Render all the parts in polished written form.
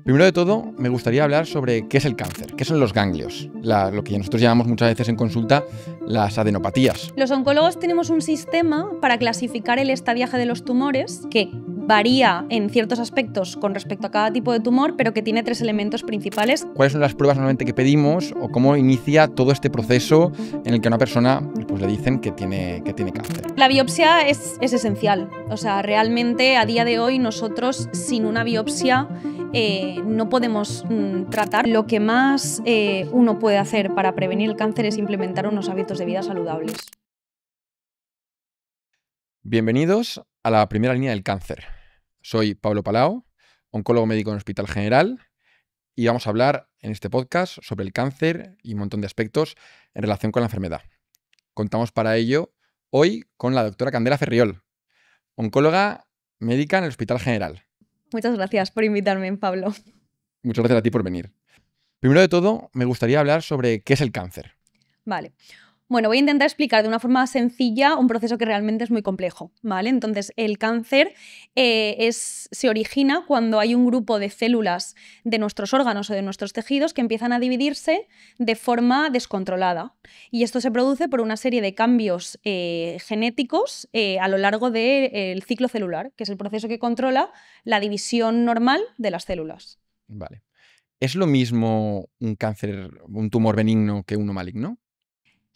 Primero de todo, me gustaría hablar sobre qué es el cáncer, qué son los ganglios, lo que nosotros llamamos muchas veces en consulta las adenopatías. Los oncólogos tenemos un sistema para clasificar el estadiaje de los tumores que varía en ciertos aspectos con respecto a cada tipo de tumor, pero que tiene 3 elementos principales. ¿Cuáles son las pruebas normalmente que pedimos o cómo inicia todo este proceso en el que a una persona pues, le dicen que tiene cáncer? La biopsia es esencial. O sea, realmente a día de hoy nosotros sin una biopsia no podemos tratar. Lo que más uno puede hacer para prevenir el cáncer es implementar unos hábitos de vida saludables. Bienvenidos a la primera línea del cáncer. Soy Pablo Palau, oncólogo médico en el Hospital General, y vamos a hablar en este podcast sobre el cáncer y un montón de aspectos en relación con la enfermedad. Contamos para ello hoy con la doctora Candela Ferriol, oncóloga médica en el Hospital General. Muchas gracias por invitarme, Pablo. Muchas gracias a ti por venir. Primero de todo, me gustaría hablar sobre qué es el cáncer. Vale. Bueno, voy a intentar explicar de una forma sencilla un proceso que realmente es muy complejo, ¿vale? Entonces, el cáncer se origina cuando hay un grupo de células de nuestros órganos o de nuestros tejidos que empiezan a dividirse de forma descontrolada. Y esto se produce por una serie de cambios genéticos a lo largo del ciclo celular, que es el proceso que controla la división normal de las células. Vale. ¿Es lo mismo un cáncer, un tumor benigno que uno maligno?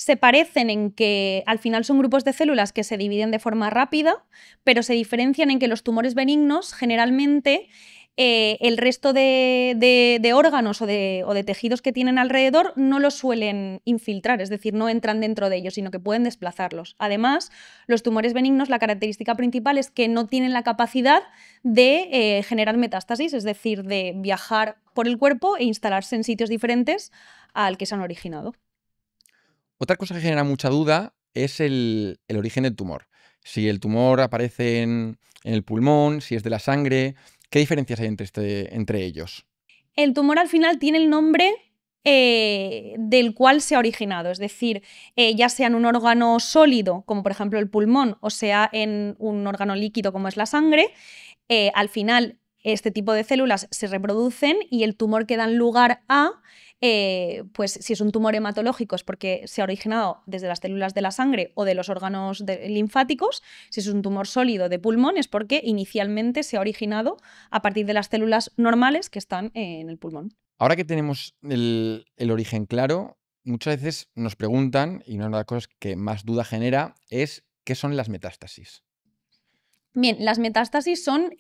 Se parecen en que al final son grupos de células que se dividen de forma rápida, pero se diferencian en que los tumores benignos generalmente el resto de órganos o de tejidos que tienen alrededor no los suelen infiltrar, es decir, no entran dentro de ellos, sino que pueden desplazarlos. Además, los tumores benignos, la característica principal es que no tienen la capacidad de generar metástasis, es decir, de viajar por el cuerpo e instalarse en sitios diferentes al que se han originado. Otra cosa que genera mucha duda es el origen del tumor. Si el tumor aparece en el pulmón, si es de la sangre, ¿qué diferencias hay entre ellos? El tumor al final tiene el nombre del cual se ha originado, es decir, ya sea en un órgano sólido, como por ejemplo el pulmón, o sea en un órgano líquido como es la sangre, al final este tipo de células se reproducen y el tumor que dan lugar a, pues si es un tumor hematológico es porque se ha originado desde las células de la sangre o de los órganos linfáticos. Si es un tumor sólido de pulmón es porque inicialmente se ha originado a partir de las células normales que están en el pulmón. Ahora que tenemos el origen claro, muchas veces nos preguntan, y una de las cosas que más duda genera es ¿qué son las metástasis? Bien, las metástasis son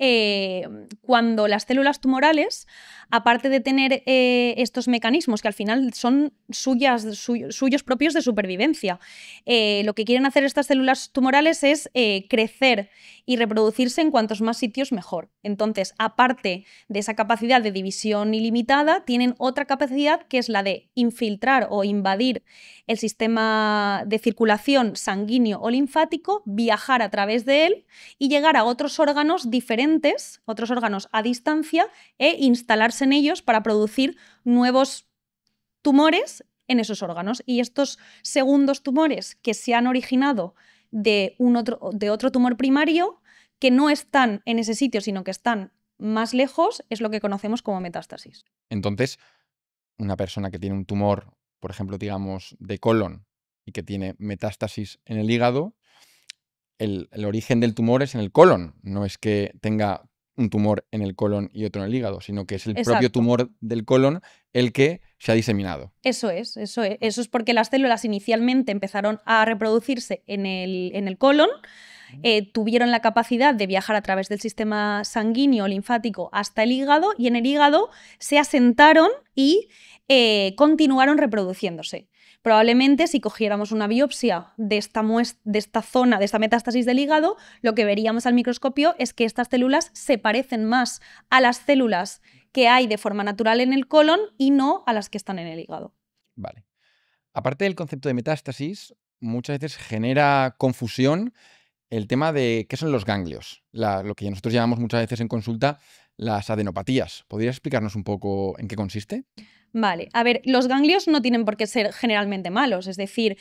cuando las células tumorales, aparte de tener estos mecanismos que al final son suyos propios de supervivencia, lo que quieren hacer estas células tumorales es crecer y reproducirse en cuantos más sitios mejor. Entonces, aparte de esa capacidad de división ilimitada, tienen otra capacidad que es la de infiltrar o invadir el sistema de circulación sanguíneo o linfático, viajar a través de él y llegar a otros órganos diferentes, otros órganos a distancia, e instalarse en ellos para producir nuevos tumores en esos órganos. Y estos segundos tumores que se han originado de otro tumor primario, que no están en ese sitio, sino que están más lejos, es lo que conocemos como metástasis. Entonces, una persona que tiene un tumor, por ejemplo, digamos, de colon y que tiene metástasis en el hígado, el origen del tumor es en el colon, no es que tenga un tumor en el colon y otro en el hígado, sino que es el propio tumor del colon el que se ha diseminado. Eso es. Eso es porque las células inicialmente empezaron a reproducirse en el colon, tuvieron la capacidad de viajar a través del sistema sanguíneo linfático hasta el hígado y en el hígado se asentaron y continuaron reproduciéndose. Probablemente si cogiéramos una biopsia de esta zona, de esta metástasis del hígado, lo que veríamos al microscopio es que estas células se parecen más a las células que hay de forma natural en el colon y no a las que están en el hígado. Vale. Aparte del concepto de metástasis, muchas veces genera confusión el tema de qué son los ganglios, lo que nosotros llamamos muchas veces en consulta las adenopatías. ¿Podrías explicarnos un poco en qué consiste? Vale, a ver, los ganglios no tienen por qué ser generalmente malos, es decir,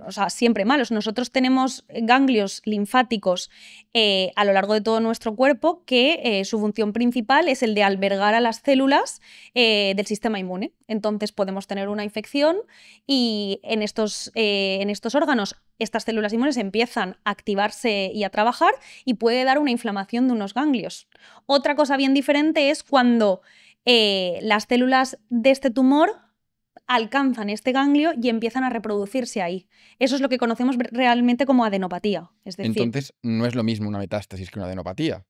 o sea, siempre malos. Nosotros tenemos ganglios linfáticos a lo largo de todo nuestro cuerpo que su función principal es el de albergar a las células del sistema inmune. Entonces podemos tener una infección y en estos órganos estas células inmunes empiezan a activarse y a trabajar y puede dar una inflamación de unos ganglios. Otra cosa bien diferente es cuando las células de este tumor alcanzan este ganglio y empiezan a reproducirse ahí. Eso es lo que conocemos realmente como adenopatía. Es decir, Entonces, no es lo mismo una metástasis que una adenopatía.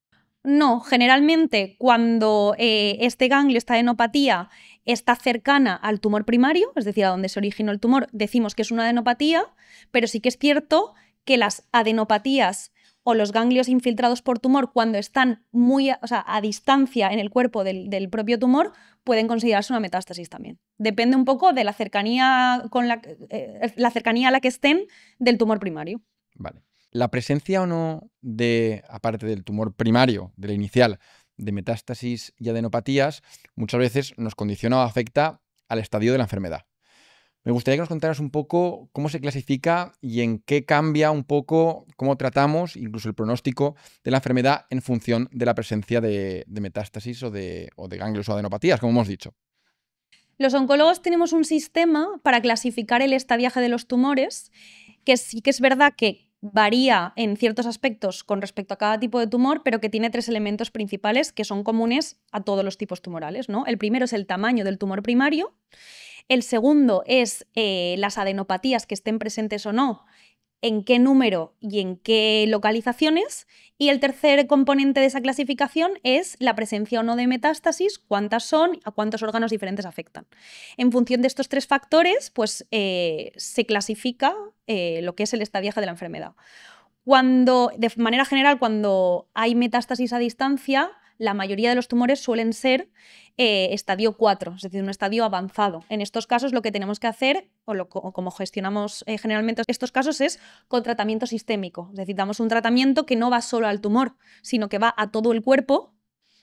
no, generalmente cuando este ganglio, esta adenopatía, está cercana al tumor primario, es decir, a donde se originó el tumor, decimos que es una adenopatía, pero sí que es cierto que las adenopatías o los ganglios infiltrados por tumor, cuando están muy a distancia en el cuerpo del propio tumor, pueden considerarse una metástasis también. Depende un poco de la cercanía, la cercanía a la que estén del tumor primario. Vale. La presencia o no de, aparte del tumor primario, de la inicial, de metástasis y adenopatías, muchas veces nos condiciona o afecta al estadio de la enfermedad. Me gustaría que nos contaras un poco cómo se clasifica y en qué cambia un poco cómo tratamos, incluso el pronóstico de la enfermedad en función de la presencia de metástasis o de ganglios o adenopatías, como hemos dicho. Los oncólogos tenemos un sistema para clasificar el estadiaje de los tumores, que sí que es verdad que varía en ciertos aspectos con respecto a cada tipo de tumor, pero que tiene 3 elementos principales que son comunes a todos los tipos tumorales, ¿no? El primero es el tamaño del tumor primario. El segundo es las adenopatías que estén presentes o no, en qué número y en qué localizaciones. Y el tercer componente de esa clasificación es la presencia o no de metástasis, cuántas son, a cuántos órganos diferentes afectan. En función de estos 3 factores, pues se clasifica lo que es el estadiaje de la enfermedad. De manera general, cuando hay metástasis a distancia, la mayoría de los tumores suelen ser estadio 4, es decir, un estadio avanzado. En estos casos lo que tenemos que hacer, o como gestionamos generalmente estos casos, es con tratamiento sistémico. Es decir, damos un tratamiento que no va solo al tumor, sino que va a todo el cuerpo,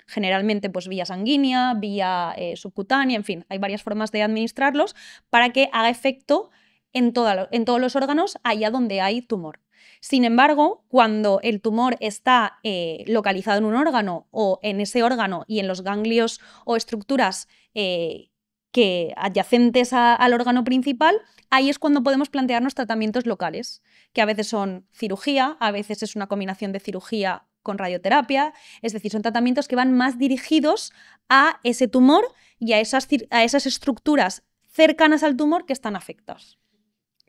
generalmente pues vía sanguínea, vía subcutánea, en fin, hay varias formas de administrarlos para que haga efecto en todos los órganos allá donde hay tumor. Sin embargo, cuando el tumor está localizado en un órgano o en ese órgano y en los ganglios o estructuras que adyacentes al órgano principal, ahí es cuando podemos plantearnos tratamientos locales, que a veces son cirugía, a veces es una combinación de cirugía con radioterapia, es decir, son tratamientos que van más dirigidos a ese tumor y a esas estructuras cercanas al tumor que están afectadas.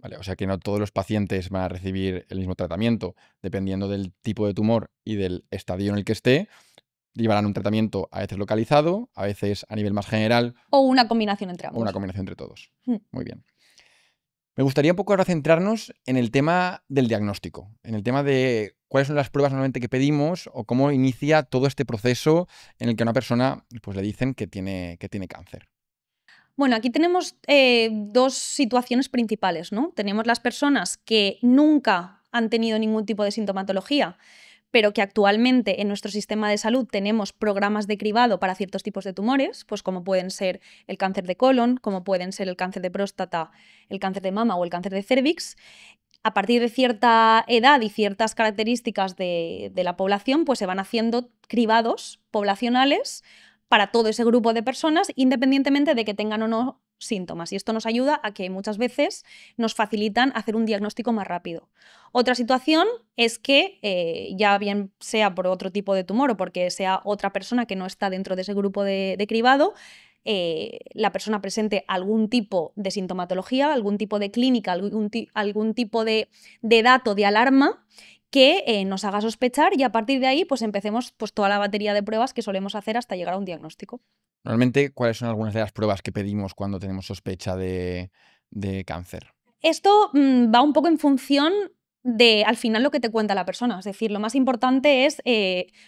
Vale, o sea que no todos los pacientes van a recibir el mismo tratamiento, dependiendo del tipo de tumor y del estadio en el que esté. Llevarán un tratamiento a veces localizado, a veces a nivel más general. O una combinación entre ambos. O una combinación entre todos. Muy bien. Me gustaría un poco ahora centrarnos en el tema del diagnóstico, en el tema de cuáles son las pruebas normalmente que pedimos o cómo inicia todo este proceso en el que a una persona pues, le dicen que tiene cáncer. Bueno, aquí tenemos 2 situaciones principales, ¿no? Tenemos las personas que nunca han tenido ningún tipo de sintomatología, pero que actualmente en nuestro sistema de salud tenemos programas de cribado para ciertos tipos de tumores, pues como pueden ser el cáncer de colon, como pueden ser el cáncer de próstata, el cáncer de mama o el cáncer de cérvix. A partir de cierta edad y ciertas características de la población, pues se van haciendo cribados poblacionales para todo ese grupo de personas, independientemente de que tengan o no síntomas. Y esto nos ayuda a que muchas veces nos facilitan hacer un diagnóstico más rápido. Otra situación es que, ya bien sea por otro tipo de tumor o porque sea otra persona que no está dentro de ese grupo de cribado, la persona presente algún tipo de sintomatología, algún tipo de clínica, algún tipo de dato de alarma que nos haga sospechar y a partir de ahí pues empecemos pues, toda la batería de pruebas que solemos hacer hasta llegar a un diagnóstico. Normalmente, ¿cuáles son algunas de las pruebas que pedimos cuando tenemos sospecha de cáncer? Esto va un poco en función de, al final, lo que te cuenta la persona. Es decir, lo más importante es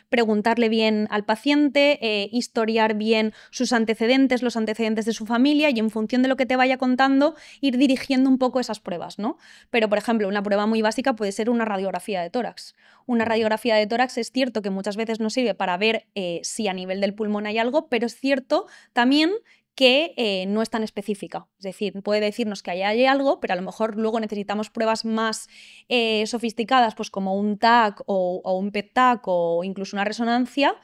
preguntarle bien al paciente, historiar bien sus antecedentes, los antecedentes de su familia y en función de lo que te vaya contando, ir dirigiendo un poco esas pruebas, ¿no? Pero, por ejemplo, una prueba muy básica puede ser una radiografía de tórax. Una radiografía de tórax es cierto que muchas veces nos sirve para ver si a nivel del pulmón hay algo, pero es cierto también que no es tan específica. Es decir, puede decirnos que ahí hay algo, pero a lo mejor luego necesitamos pruebas más sofisticadas, pues como un TAC o un PET-TAC o incluso una resonancia,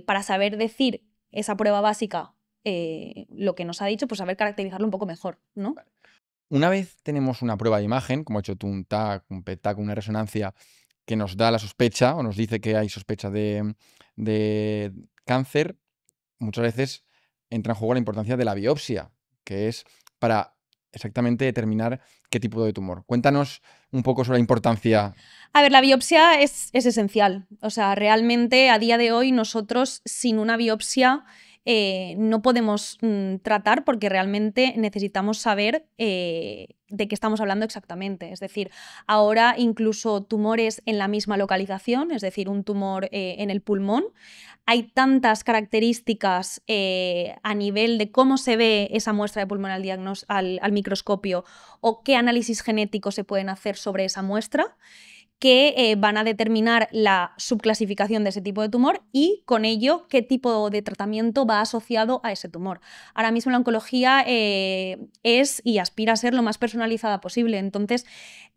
para saber decir esa prueba básica, lo que nos ha dicho, pues saber caracterizarlo un poco mejor, ¿no? Una vez tenemos una prueba de imagen, como ha hecho tú, un TAC, un PET-TAC, una resonancia, que nos da la sospecha o nos dice que hay sospecha de cáncer, muchas veces entra en juego la importancia de la biopsia, que es para exactamente determinar qué tipo de tumor. Cuéntanos un poco sobre la importancia. A ver, la biopsia es esencial. O sea, realmente a día de hoy nosotros sin una biopsia no podemos tratar porque realmente necesitamos saber de qué estamos hablando exactamente. Es decir, ahora incluso tumores en la misma localización, es decir, un tumor en el pulmón, hay tantas características a nivel de cómo se ve esa muestra de pulmón al microscopio o qué análisis genético se pueden hacer sobre esa muestra, que van a determinar la subclasificación de ese tipo de tumor y con ello qué tipo de tratamiento va asociado a ese tumor. Ahora mismo la oncología es y aspira a ser lo más personalizada posible, entonces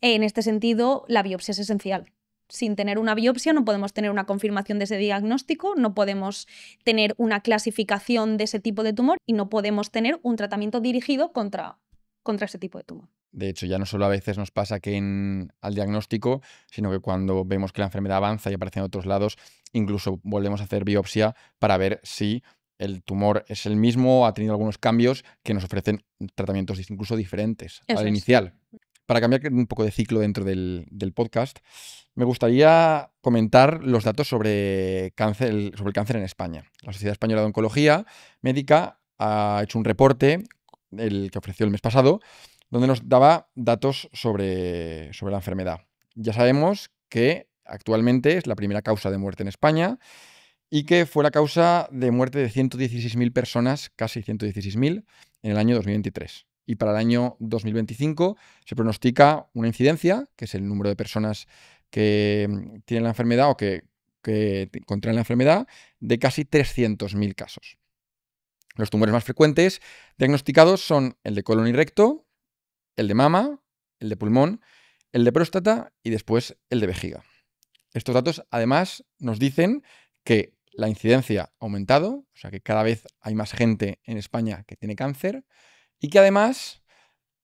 en este sentido la biopsia es esencial. Sin tener una biopsia no podemos tener una confirmación de ese diagnóstico, no podemos tener una clasificación de ese tipo de tumor y no podemos tener un tratamiento dirigido contra ese tipo de tumor. De hecho, ya no solo a veces nos pasa que al diagnóstico, sino que cuando vemos que la enfermedad avanza y aparece en otros lados, incluso volvemos a hacer biopsia para ver si el tumor es el mismo o ha tenido algunos cambios que nos ofrecen tratamientos incluso diferentes al inicial. Para cambiar un poco de ciclo dentro del podcast, me gustaría comentar los datos sobre el cáncer en España. La Sociedad Española de Oncología Médica ha hecho un reporte, el que ofreció el mes pasado, donde nos daba datos sobre la enfermedad. Ya sabemos que actualmente es la primera causa de muerte en España y que fue la causa de muerte de 116.000 personas, casi 116.000, en el año 2023. Y para el año 2025 se pronostica una incidencia, que es el número de personas que tienen la enfermedad o que contraen la enfermedad, de casi 300.000 casos. Los tumores más frecuentes diagnosticados son el de colon y recto, el de mama, el de pulmón, el de próstata y después el de vejiga. Estos datos además nos dicen que la incidencia ha aumentado, o sea que cada vez hay más gente en España que tiene cáncer y que además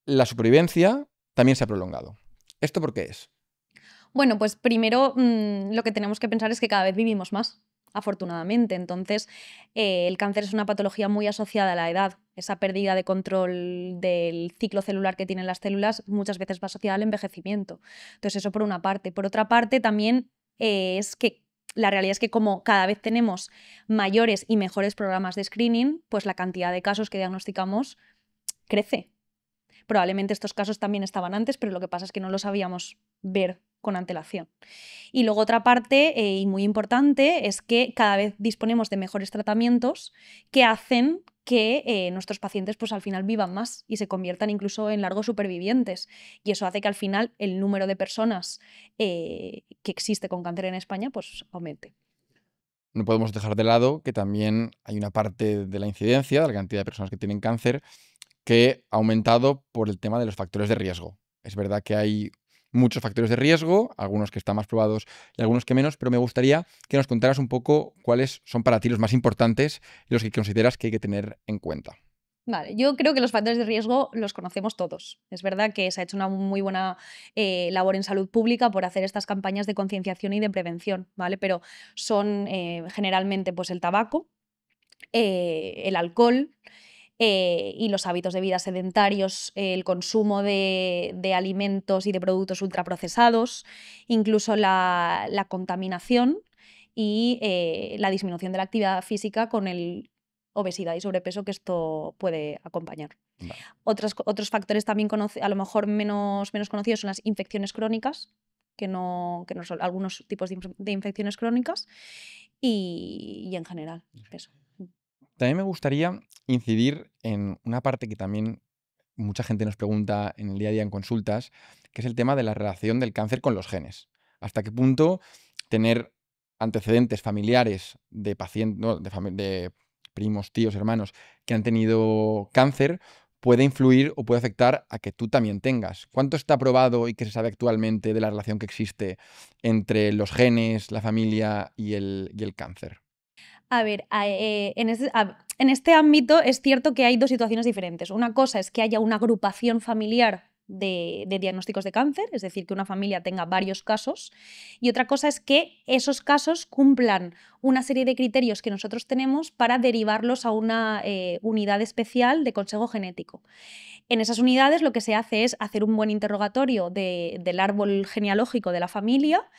la supervivencia también se ha prolongado. ¿Esto por qué es? Bueno, pues primero lo que tenemos que pensar es que cada vez vivimos más, afortunadamente. Entonces, el cáncer es una patología muy asociada a la edad. Esa pérdida de control del ciclo celular que tienen las células muchas veces va asociada al envejecimiento. Entonces, eso por una parte. Por otra parte, también es que la realidad es que como cada vez tenemos mayores y mejores programas de screening, pues la cantidad de casos que diagnosticamos crece. Probablemente estos casos también estaban antes, pero lo que pasa es que no los sabíamos ver con antelación. Y luego otra parte, y muy importante, es que cada vez disponemos de mejores tratamientos que hacen que nuestros pacientes pues al final vivan más y se conviertan incluso en largos supervivientes. Y eso hace que al final el número de personas que existe con cáncer en España pues aumente. No podemos dejar de lado que también hay una parte de la incidencia, de la cantidad de personas que tienen cáncer, que ha aumentado por el tema de los factores de riesgo. Es verdad que hay muchos factores de riesgo, algunos que están más probados y algunos que menos, pero me gustaría que nos contaras un poco cuáles son para ti los más importantes y los que consideras que hay que tener en cuenta. Vale, yo creo que los factores de riesgo los conocemos todos. Es verdad que se ha hecho una muy buena labor en salud pública por hacer estas campañas de concienciación y de prevención, ¿vale? Pero son generalmente pues, el tabaco, el alcohol y los hábitos de vida sedentarios, el consumo de alimentos y de productos ultraprocesados, incluso la contaminación y la disminución de la actividad física con el obesidad y sobrepeso que esto puede acompañar. Vale. Otros factores también a lo mejor menos conocidos son las infecciones crónicas, que no son algunos tipos de infecciones crónicas y en general eso. También me gustaría incidir en una parte que también mucha gente nos pregunta en el día a día en consultas, que es el tema de la relación del cáncer con los genes. ¿Hasta qué punto tener antecedentes familiares de primos, tíos, hermanos que han tenido cáncer, puede influir o puede afectar a que tú también tengas. ¿Cuánto está probado y qué se sabe actualmente de la relación que existe entre los genes, la familia y el cáncer? A ver, en este ámbito es cierto que hay dos situaciones diferentes. Una cosa es que haya una agrupación familiar de diagnósticos de cáncer, es decir, que una familia tenga varios casos, y otra cosa es que esos casos cumplan una serie de criterios que nosotros tenemos para derivarlos a una unidad especial de consejo genético. En esas unidades lo que se hace es hacer un buen interrogatorio del árbol genealógico de la familia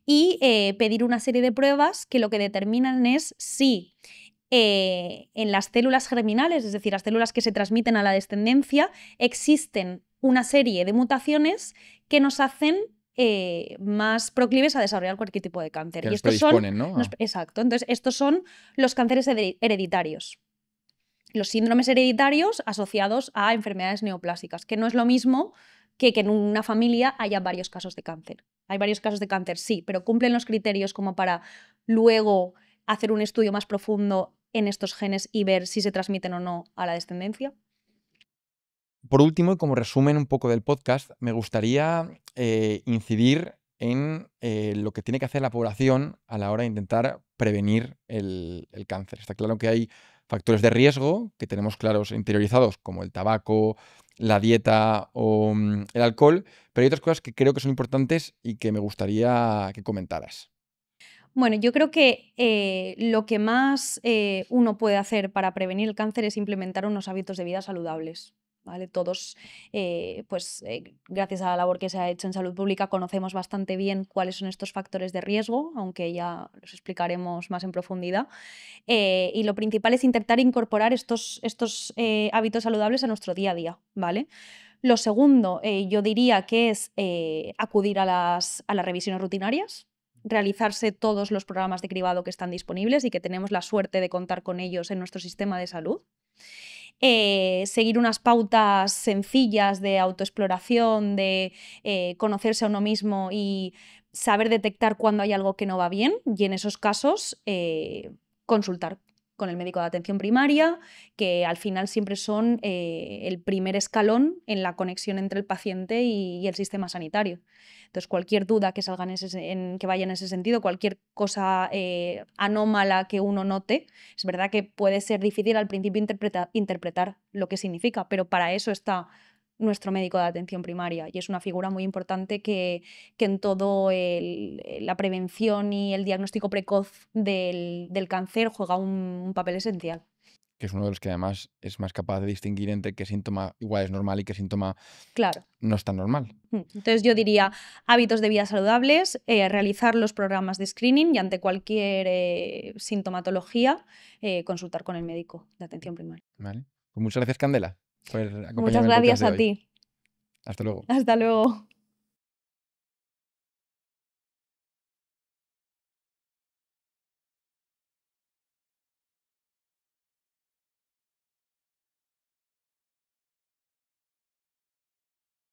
y pedir una serie de pruebas que lo que determinan es si en las células germinales, es decir, las células que se transmiten a la descendencia, existen una serie de mutaciones que nos hacen más proclives a desarrollar cualquier tipo de cáncer. Que Y nos estos son, predisponen, ¿no? exacto, entonces estos son los cánceres hereditarios. Los síndromes hereditarios asociados a enfermedades neoplásicas, que no es lo mismo que en una familia haya varios casos de cáncer. Hay varios casos de cáncer, sí, pero cumplen los criterios como para luego hacer un estudio más profundo en estos genes y ver si se transmiten o no a la descendencia. Por último, y como resumen un poco del podcast, me gustaría incidir en lo que tiene que hacer la población a la hora de intentar prevenir el cáncer. Está claro que hay factores de riesgo que tenemos claros e interiorizados, como el tabaco, la dieta o el alcohol, pero hay otras cosas que creo que son importantes y que me gustaría que comentaras. Bueno, yo creo que lo que más uno puede hacer para prevenir el cáncer es implementar unos hábitos de vida saludables. ¿Vale? Todos, gracias a la labor que se ha hecho en salud pública, conocemos bastante bien cuáles son estos factores de riesgo, aunque ya los explicaremos más en profundidad. Y lo principal es intentar incorporar estos hábitos saludables a nuestro día a día. ¿Vale? Lo segundo, yo diría que es acudir a las revisiones rutinarias, realizarse todos los programas de cribado que están disponibles y que tenemos la suerte de contar con ellos en nuestro sistema de salud. Seguir unas pautas sencillas de autoexploración, de conocerse a uno mismo y saber detectar cuando hay algo que no va bien, y en esos casos consultar con el médico de atención primaria, que al final siempre son el primer escalón en la conexión entre el paciente y el sistema sanitario. Entonces, cualquier duda que salga que vaya en ese sentido, cualquier cosa anómala que uno note, es verdad que puede ser difícil al principio interpretar lo que significa, pero para eso está nuestro médico de atención primaria y es una figura muy importante que en todo la prevención y el diagnóstico precoz del cáncer juega un papel esencial. Que es uno de los que además es más capaz de distinguir entre qué síntoma igual es normal y qué síntoma Claro. no es tan normal. Entonces yo diría hábitos de vida saludables, realizar los programas de screening y ante cualquier sintomatología consultar con el médico de atención primaria. ¿Vale? Pues muchas gracias, Candela, por Muchas acompañarme en el podcast gracias de a hoy. ti. Hasta luego. Hasta luego.